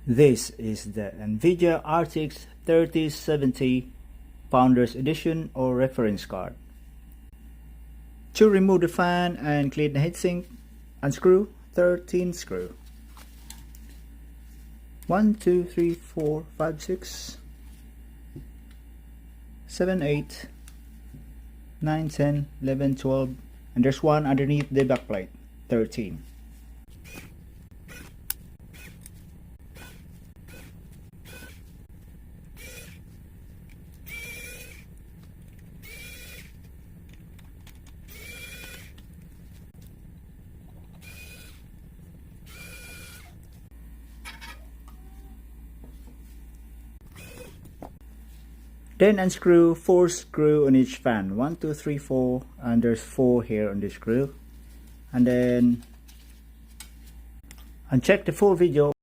This is the NVIDIA RTX 3070 Founders Edition or reference card. To remove the fan and clean the heatsink, unscrew 13 screw. 1, 2, 3, 4, 5, 6, 7, 8, 9, 10, 11, 12, and there's one underneath the backplate, 13. Then unscrew 4 screws on each fan, 1, 2, 3, 4, and there's 4 here on this screw. And then uncheck the full video